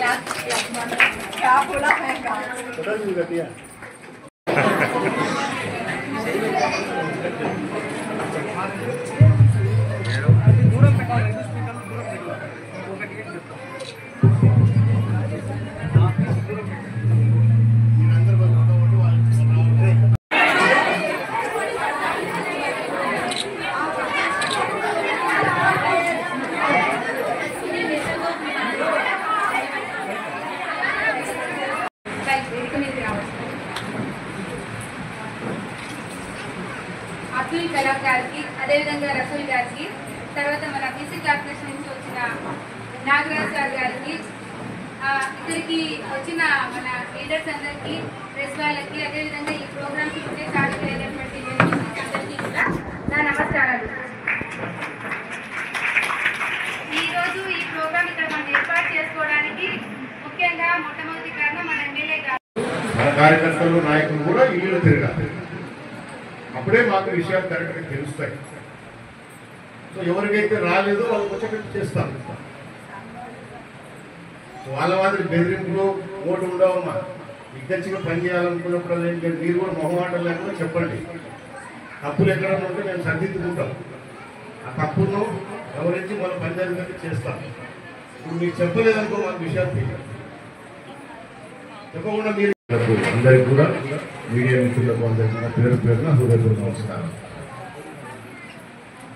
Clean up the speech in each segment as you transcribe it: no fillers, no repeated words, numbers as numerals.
क्या बोला है అబ్దుల్ కలాం గారికి అదేవిధంగా రసూల్ గారికి తర్వాత మన బీసీ కార్పొరేషన్ నుంచి వచ్చిన నాగరాజ్ సార్ గారికి ఇక్కడికి వచ్చిన మన లీడర్స్ అందరికీ ప్రెస్ వాళ్ళకి అదేవిధంగా ఈ ప్రోగ్రామ్కి ఉండే కార్యక్రమైనటువంటి అందరికీ కూడా నా నమస్కారాలు. ఈరోజు ఈ ప్రోగ్రామ్ ఇక్కడ మనం ఏర్పాటు చేసుకోవడానికి ముఖ్యంగా మొట్టమొదటి కారణం మన ఎమ్మెల్యే గారు. మన కార్యకర్తలు నాయకులు కూడా ఇల్లు తిరగాలి, అప్పుడే మాకు విషయాలు కరెక్ట్గా తెలుస్తాయి. సో ఎవరికైతే రాలేదో వాళ్ళకి వచ్చేటట్టు చేస్తాం. వాళ్ళ మాదిరి బెదిరింపులు ఓటు ఉండవమ్మా. ఇద్దరిగా పని చేయాలనుకున్నప్పుడు మీరు కూడా మొహమాటం లేకుండా చెప్పండి. తప్పులు ఎక్కడ ఉంటే మేము సరిదిద్దుకుంటాం. ఆ తప్పును ఎవరించి మనం పని జరిగినట్టు చేస్తాం. ఇప్పుడు మీకు చెప్పలేదనుకో మాకు విషయాలు తెలియదు. చెప్పకుండా మీరు అందరికి కూడా మీడియా మిత్రులకు అందరికీ కూడా పేరు పేరున హృదయపూర్వక నమస్కారం.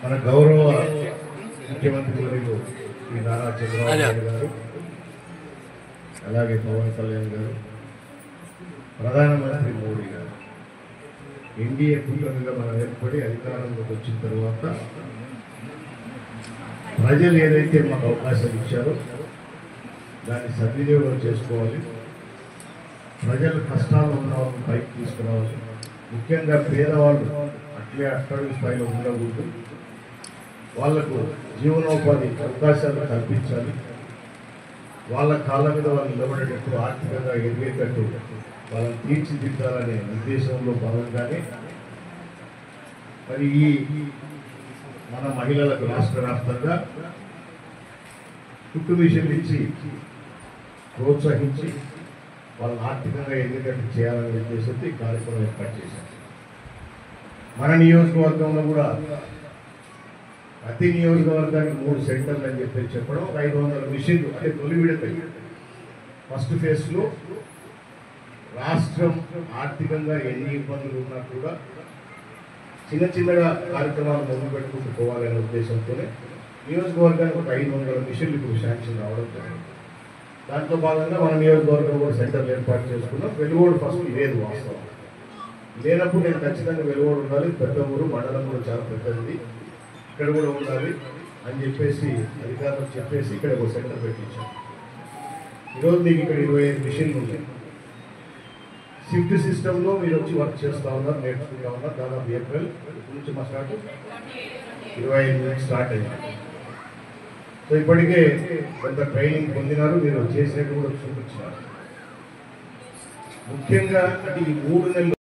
మన గౌరవ ముఖ్యమంత్రి వర్యులు శ్రీ నారా చంద్రబాబు నాయుడు గారు, అలాగే పవన్ కళ్యాణ్ గారు, ప్రధానమంత్రి మోడీ గారు ఎన్డీఏ కూటమిగా మనం ఏర్పడి అధికారంలోకి వచ్చిన తర్వాత ప్రజలు ఏదైతే మాకు అవకాశం ఇచ్చారో దాన్ని సద్వినియోగం చేసుకోవాలి. ప్రజలు కష్టాలు ఉన్న వాళ్ళని పైకి తీసుకురావాలి. ముఖ్యంగా పేదవాళ్ళు అట్లే అట్టడుగు స్థాయిలో ఉండకూడదు. వాళ్లకు జీవనోపాధి అవకాశాలు కల్పించాలి. వాళ్ళ కాళ్ళ మీద వాళ్ళు నిలబడేటట్టు, ఆర్థికంగా ఎదిగేటట్టు వాళ్ళని తీర్చిదిద్దాలనే ఉద్దేశంలో భాగంగానే మరి ఈ మన మహిళలకు రాష్ట్ర వ్యాప్తంగా కుట్టు మిషన్లు ఇచ్చి ప్రోత్సహించి వాళ్ళని ఆర్థికంగా ఎదిగేటట్టు చేయాలనే ఉద్దేశంతో ఈ కార్యక్రమం ఏర్పాటు చేశారు. మన నియోజకవర్గంలో కూడా ప్రతి నియోజకవర్గానికి 3 సెంటర్లు అని చెప్పి చెప్పడం, 500 మిషన్లు అంటే తొలి విడత ఫస్ట్ ఫేజ్లో రాష్ట్రం ఆర్థికంగా ఎన్ని ఇబ్బందులు ఉన్నా కూడా చిన్న చిన్నగా కార్యక్రమాలు మొదలు పెట్టుకుంటూ పోవాలనే ఉద్దేశంతోనే నియోజకవర్గానికి ఒక 500 మిషన్లు ఇప్పుడు శాంక్షన్ రావడం జరిగింది. దాంట్లో భాగంగా మన నియోజకవర్గం కూడా సెంటర్లు ఏర్పాటు చేసుకున్నాం. వెలుగోడు ఫస్ట్ లేదు, వాస్తవం లేనప్పుడు నేను ఖచ్చితంగా వెలుగోడు ఉండాలి, పెద్ద ఊరు, మండలం కూడా చాలా పెద్దది, ఇక్కడ కూడా ఉండాలి అని చెప్పేసి అధికారులకు చెప్పేసి ఇక్కడ ఒక సెంటర్ పెట్టించాం. ఈరోజు మీకు ఇక్కడ 25 మిషన్లు ఉన్నాయి. షిఫ్ట్ సిస్టంలో మీరు వచ్చి వర్క్ చేస్తూ ఉన్నారు, నేర్చుకుంటూ ఉన్నారు. దాదాపు ఏప్రిల్ నుంచి మా స్టార్ట్ 25 నుంచి స్టార్ట్ అయ్యింది. సో ఇప్పటికే కొంత ట్రైనింగ్ పొందినారు, మీరు చేసినట్టు కూడా చూపించినారు. ముఖ్యంగా అంటే ఈ 3 నెలలు